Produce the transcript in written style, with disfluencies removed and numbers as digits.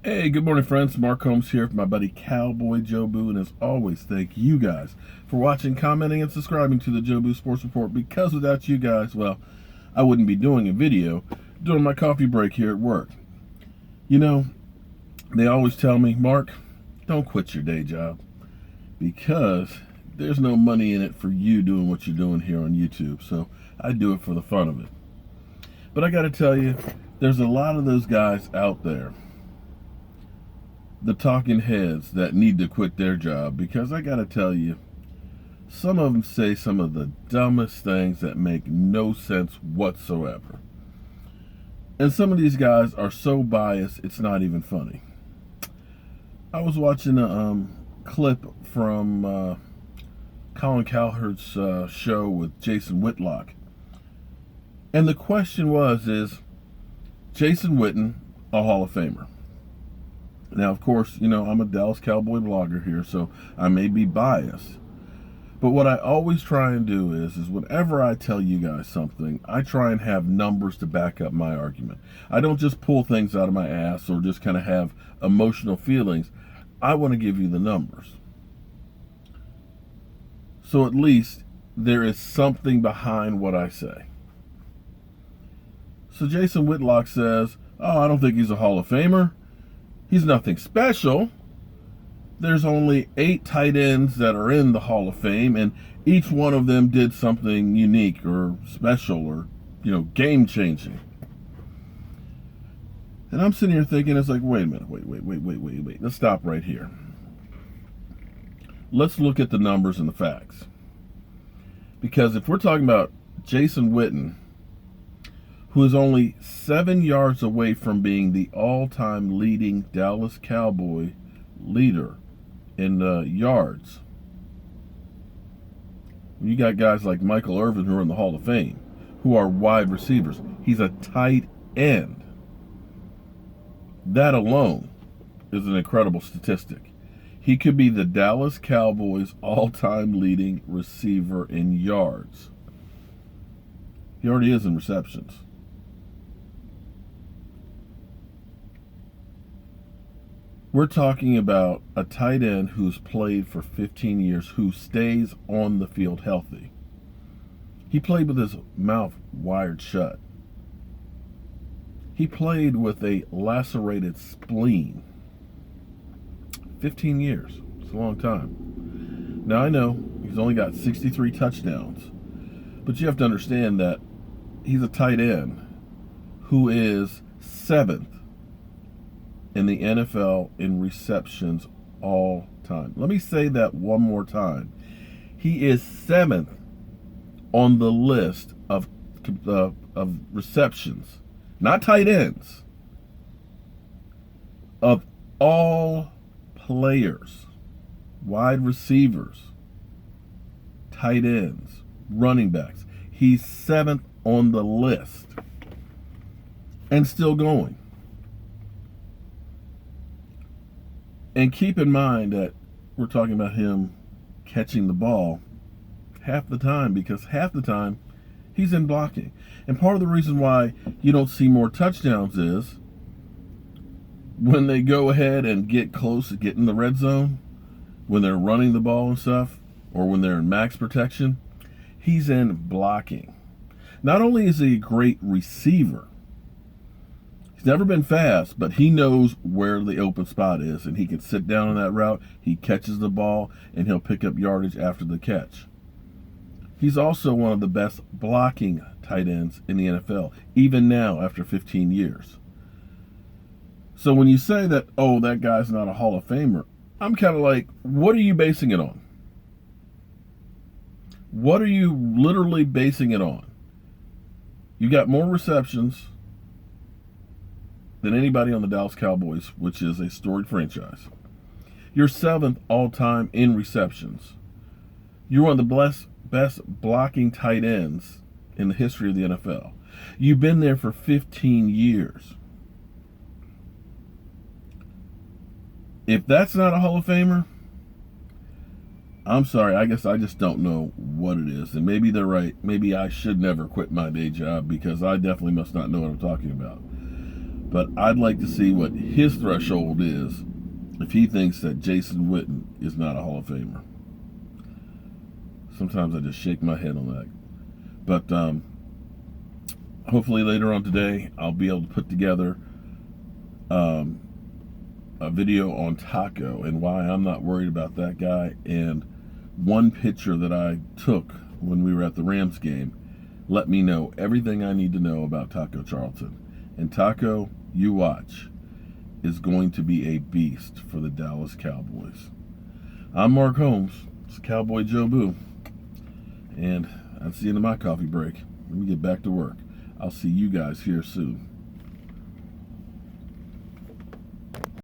Hey, good morning, friends. Mark Holmes here for my buddy Cowboy Joe Boo, and as always, thank you guys for watching, commenting, and subscribing to the Joe Boo Sports Report, because without you guys, well, I wouldn't be doing a video during my coffee break here at work. You know, they always tell me, Mark, don't quit your day job, because there's no money in it for you doing what you're doing here on YouTube, so I do it for the fun of it. But I gotta tell you, there's a lot of those guys out there, the talking heads, that need to quit their job, because I gotta tell you, some of them say some of the dumbest things that make no sense whatsoever. And some of these guys are so biased, it's not even funny. I was watching a clip from Colin Cowherd's show with Jason Whitlock. And the question is Jason Witten a Hall of Famer? Now, of course, you know, I'm a Dallas Cowboy blogger here, so I may be biased. But what I always try and do is whenever I tell you guys something, I try and have numbers to back up my argument. I don't just pull things out of my ass or just kind of have emotional feelings. I want to give you the numbers. So at least there is something behind what I say. So Jason Whitlock says, I don't think he's a Hall of Famer. He's nothing special. There's only 8 tight ends that are in the Hall of Fame, and each one of them did something unique or special or, game-changing. And I'm sitting here thinking, it's like, wait a minute, wait. Let's stop right here. Let's look at the numbers and the facts. Because if we're talking about Jason Witten, who is only 7 yards away from being the all-time leading Dallas Cowboy leader in yards. You got guys like Michael Irvin who are in the Hall of Fame, who are wide receivers. He's a tight end. That alone is an incredible statistic. He could be the Dallas Cowboys' all-time leading receiver in yards. He already is in receptions. We're talking about a tight end who's played for 15 years, who stays on the field healthy. He played with his mouth wired shut. He played with a lacerated spleen. 15 years. It's a long time. Now, I know he's only got 63 touchdowns, but you have to understand that he's a tight end who is 7th in the NFL in receptions all time. Let me say that one more time. He is 7th on the list of receptions, not tight ends, of all players, wide receivers, tight ends, running backs. He's 7th on the list and still going. And keep in mind that we're talking about him catching the ball half the time, because half the time he's in blocking. And part of the reason why you don't see more touchdowns is when they go ahead and get close to getting the red zone, when they're running the ball and stuff, or when they're in max protection, he's in blocking. Not only is he a great receiver, he's never been fast, but he knows where the open spot is, and he can sit down on that route. He catches the ball, and he'll pick up yardage after the catch. He's also one of the best blocking tight ends in the NFL, even now after 15 years. So when you say that, that guy's not a Hall of Famer, I'm kind of like, what are you basing it on? What are you literally basing it on? You got more receptions than anybody on the Dallas Cowboys, which is a storied franchise. You're 7th all-time in receptions. You're one of the best blocking tight ends in the history of the NFL. You've been there for 15 years. If that's not a Hall of Famer, I'm sorry, I guess I just don't know what it is. And maybe they're right. Maybe I should never quit my day job, because I definitely must not know what I'm talking about. But I'd like to see what his threshold is if he thinks that Jason Witten is not a Hall of Famer. Sometimes I just shake my head on that. But hopefully later on today, I'll be able to put together a video on Taco and why I'm not worried about that guy, and one picture that I took when we were at the Rams game let me know everything I need to know about Taco Charlton. And Taco, you watch, is going to be a beast for the Dallas Cowboys. I'm Mark Holmes. It's Cowboy Joe Boo. And that's the end of my coffee break. Let me get back to work. I'll see you guys here soon.